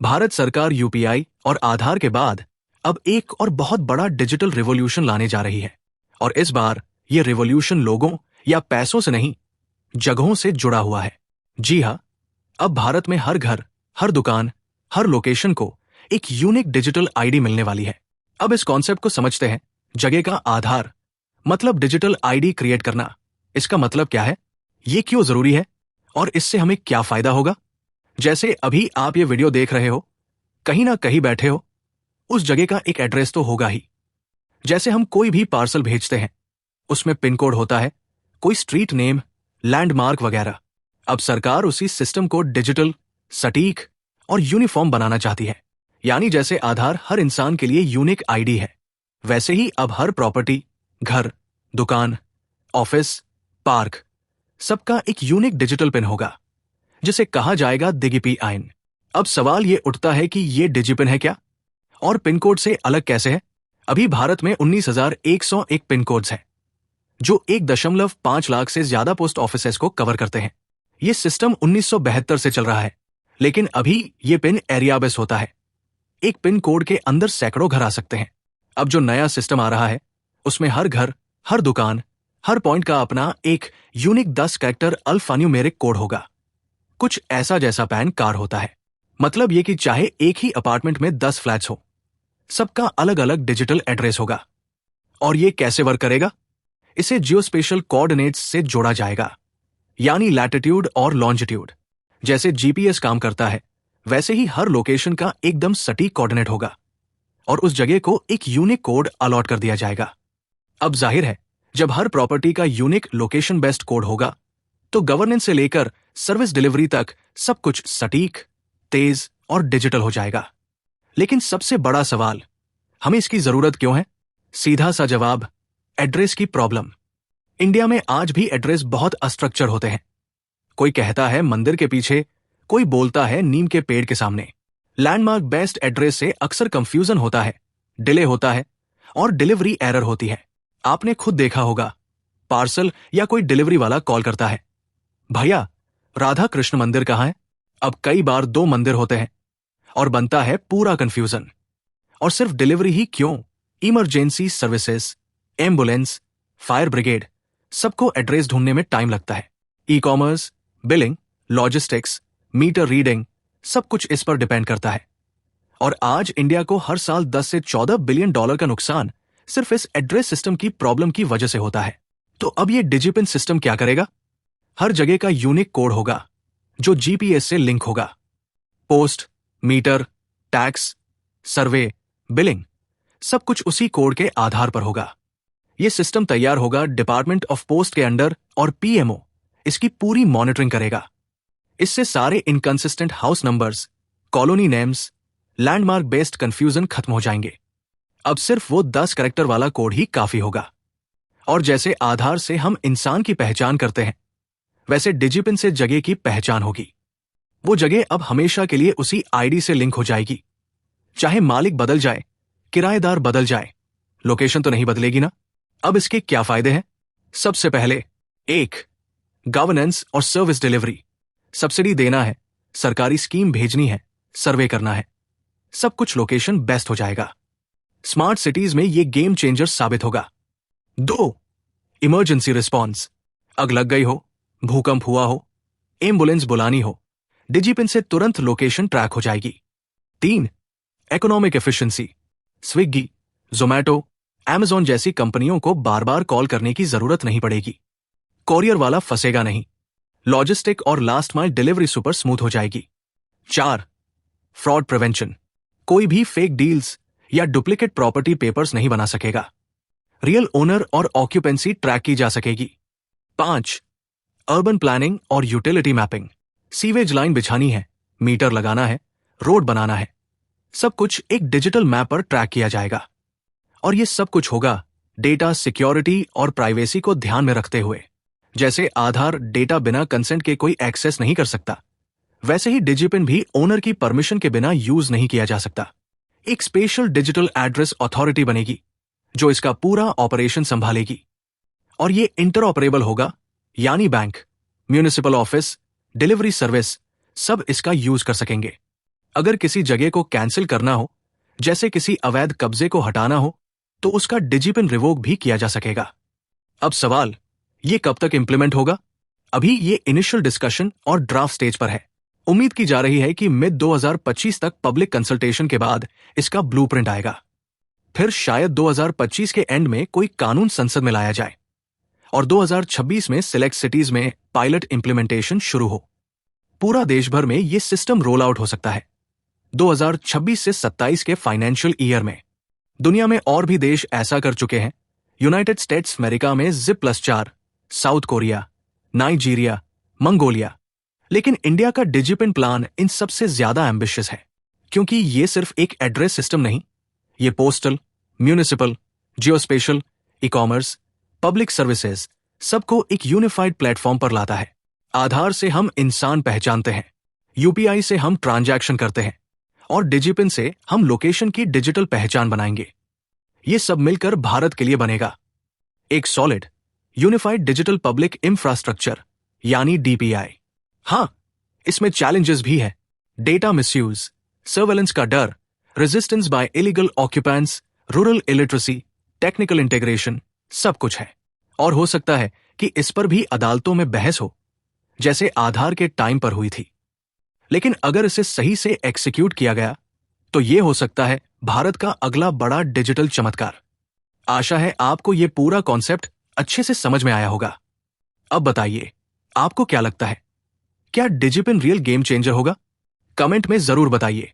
भारत सरकार यूपीआई और आधार के बाद अब एक और बहुत बड़ा डिजिटल रिवॉल्यूशन लाने जा रही है। और इस बार ये रिवॉल्यूशन लोगों या पैसों से नहीं, जगहों से जुड़ा हुआ है। जी हाँ, अब भारत में हर घर, हर दुकान, हर लोकेशन को एक यूनिक डिजिटल आईडी मिलने वाली है। अब इस कॉन्सेप्ट को समझते हैं। जगह का आधार मतलब डिजिटल आईडी क्रिएट करना। इसका मतलब क्या है, ये क्यों जरूरी है और इससे हमें क्या फायदा होगा। जैसे अभी आप ये वीडियो देख रहे हो, कहीं ना कहीं बैठे हो, उस जगह का एक एड्रेस तो होगा ही। जैसे हम कोई भी पार्सल भेजते हैं, उसमें पिन कोड होता है, कोई स्ट्रीट नेम, लैंडमार्क वगैरह। अब सरकार उसी सिस्टम को डिजिटल, सटीक और यूनिफॉर्म बनाना चाहती है। यानी जैसे आधार हर इंसान के लिए यूनिक आईडी है, वैसे ही अब हर प्रॉपर्टी, घर, दुकान, ऑफिस, पार्क, सबका एक यूनिक डिजिटल पिन होगा, जिसे कहा जाएगा दिगिपी आइन। अब सवाल ये उठता है कि ये डिजिपिन है क्या और पिन कोड से अलग कैसे है। अभी भारत में 19,101 पिन कोड्स हैं, जो 1.5 लाख से ज्यादा पोस्ट ऑफिसेस को कवर करते हैं। ये सिस्टम 1972 से चल रहा है, लेकिन अभी ये पिन एरिया बेस्ड होता है। एक पिन कोड के अंदर सैकड़ों घर आ सकते हैं। अब जो नया सिस्टम आ रहा है, उसमें हर घर, हर दुकान, हर पॉइंट का अपना एक यूनिक 10 कैरेक्टर अल्फान्यूमेरिक कोड होगा। कुछ ऐसा जैसा पैन कार्ड होता है। मतलब ये कि चाहे एक ही अपार्टमेंट में 10 फ्लैट्स हो, सबका अलग अलग डिजिटल एड्रेस होगा। और ये कैसे वर्क करेगा? इसे जियोस्पेशियल कोऑर्डिनेट्स से जोड़ा जाएगा, यानी लैटिट्यूड और लॉन्जिट्यूड। जैसे जीपीएस काम करता है, वैसे ही हर लोकेशन का एकदम सटीक कोऑर्डिनेट होगा और उस जगह को एक यूनिक कोड अलॉट कर दिया जाएगा। अब जाहिर है, जब हर प्रॉपर्टी का यूनिक लोकेशन बेस्ड कोड होगा, तो गवर्नेंस से लेकर सर्विस डिलीवरी तक सब कुछ सटीक, तेज और डिजिटल हो जाएगा। लेकिन सबसे बड़ा सवाल, हमें इसकी जरूरत क्यों है? सीधा सा जवाब, एड्रेस की प्रॉब्लम। इंडिया में आज भी एड्रेस बहुत अस्ट्रक्चर होते हैं। कोई कहता है मंदिर के पीछे, कोई बोलता है नीम के पेड़ के सामने। लैंडमार्क बेस्ड एड्रेस से अक्सर कंफ्यूजन होता है, डिले होता है और डिलीवरी एरर होती है। आपने खुद देखा होगा, पार्सल या कोई डिलीवरी वाला कॉल करता है, भैया राधा कृष्ण मंदिर कहाँ है? अब कई बार 2 मंदिर होते हैं और बनता है पूरा कंफ्यूजन। और सिर्फ डिलीवरी ही क्यों, emergency services, ambulance, fire brigade, सबको एड्रेस ढूंढने में टाइम लगता है। E commerce, billing, logistics, meter reading, सब कुछ इस पर डिपेंड करता है। और आज इंडिया को हर साल 10 से 14 बिलियन डॉलर का नुकसान सिर्फ इस एड्रेस सिस्टम की प्रॉब्लम की वजह से होता है। तो अब ये डिजिपिन सिस्टम क्या करेगा? हर जगह का यूनिक कोड होगा, जो जीपीएस से लिंक होगा। पोस्ट, मीटर, टैक्स, सर्वे, बिलिंग, सब कुछ उसी कोड के आधार पर होगा। यह सिस्टम तैयार होगा डिपार्टमेंट ऑफ पोस्ट के अंडर और पीएमओ इसकी पूरी मॉनिटरिंग करेगा। इससे सारे inconsistent house numbers, colony names, landmark based confusion खत्म हो जाएंगे। अब सिर्फ वो 10 कैरेक्टर वाला कोड ही काफी होगा। और जैसे आधार से हम इंसान की पहचान करते हैं, वैसे डिजिपिन से जगह की पहचान होगी। वो जगह अब हमेशा के लिए उसी आईडी से लिंक हो जाएगी। चाहे मालिक बदल जाए, किराएदार बदल जाए, लोकेशन तो नहीं बदलेगी ना। अब इसके क्या फायदे हैं? सबसे पहले, 1, गवर्नेंस और सर्विस डिलीवरी। सब्सिडी देना है, सरकारी स्कीम भेजनी है, सर्वे करना है, सब कुछ लोकेशन बेस्ट हो जाएगा। स्मार्ट सिटीज में ये गेम चेंजर साबित होगा। 2, इमरजेंसी रिस्पॉन्स। आग लग गई हो, भूकंप हुआ हो, एम्बुलेंस बुलानी हो, डिजिपिन से तुरंत लोकेशन ट्रैक हो जाएगी। 3, economic efficiency. Swiggy, Zomato, Amazon जैसी कंपनियों को बार बार कॉल करने की जरूरत नहीं पड़ेगी। कोरियर वाला फंसेगा नहीं। लॉजिस्टिक और last mile delivery super smooth हो जाएगी। 4, फ्रॉड प्रिवेंशन। कोई भी फेक डील्स या डुप्लीकेट प्रॉपर्टी पेपर्स नहीं बना सकेगा। रियल ओनर और ऑक्यूपेंसी ट्रैक की जा सकेगी। 5, अर्बन प्लानिंग और यूटिलिटी मैपिंग। सीवेज लाइन बिछानी है, मीटर लगाना है, रोड बनाना है, सब कुछ एक डिजिटल मैप पर ट्रैक किया जाएगा। और ये सब कुछ होगा डेटा सिक्योरिटी और प्राइवेसी को ध्यान में रखते हुए। जैसे आधार डेटा बिना कंसेंट के कोई एक्सेस नहीं कर सकता, वैसे ही डिजिपिन भी ओनर की परमिशन के बिना यूज नहीं किया जा सकता। एक स्पेशल डिजिटल एड्रेस अथॉरिटी बनेगी, जो इसका पूरा ऑपरेशन संभालेगी। और ये इंटरऑपरेबल होगा, यानी bank, municipal office, delivery service सब इसका यूज कर सकेंगे। अगर किसी जगह को कैंसिल करना हो, जैसे किसी अवैध कब्जे को हटाना हो, तो उसका डिजिपिन रिवोक भी किया जा सकेगा। अब सवाल, ये कब तक इंप्लीमेंट होगा? अभी ये इनिशियल डिस्कशन और ड्राफ्ट स्टेज पर है। उम्मीद की जा रही है कि मिड 2025 तक पब्लिक कंसल्टेशन के बाद इसका ब्लूप्रिंट आएगा। फिर शायद 2025 के एंड में कोई कानून संसद में लाया जाए और 2026 में सिलेक्ट सिटीज में पायलट इंप्लीमेंटेशन शुरू हो। पूरा देश भर में ये सिस्टम रोल आउट हो सकता है 2026 से 27 के फाइनेंशियल ईयर में। दुनिया में और भी देश ऐसा कर चुके हैं। यूनाइटेड स्टेट्स अमेरिका में ZIP+4, south Korea, Nigeria, Mongolia. लेकिन इंडिया का डिजिपिन प्लान इन सबसे ज्यादा एम्बिशियस है, क्योंकि ये सिर्फ एक एड्रेस सिस्टम नहीं, ये postal, municipal, geospatial, e commerce, public services सबको एक यूनिफाइड प्लेटफॉर्म पर लाता है। आधार से हम इंसान पहचानते हैं, यूपीआई से हम ट्रांजैक्शन करते हैं और डिजिपिन से हम लोकेशन की डिजिटल पहचान बनाएंगे। ये सब मिलकर भारत के लिए बनेगा एक solid unified digital public infrastructure, यानी डीपीआई। हां, इसमें चैलेंजेस भी है। डेटा मिसयूज, सर्वेलेंस का डर, resistance bye illegal occupants, rural illiteracy, technical integration, सब कुछ है। और हो सकता है कि इस पर भी अदालतों में बहस हो, जैसे आधार के टाइम पर हुई थी। लेकिन अगर इसे सही से एक्सिक्यूट किया गया तो यह हो सकता है भारत का अगला बड़ा डिजिटल चमत्कार। आशा है आपको यह पूरा कॉन्सेप्ट अच्छे से समझ में आया होगा। अब बताइए, आपको क्या लगता है, क्या डिजिपिन रियल गेम चेंजर होगा? कमेंट में जरूर बताइए।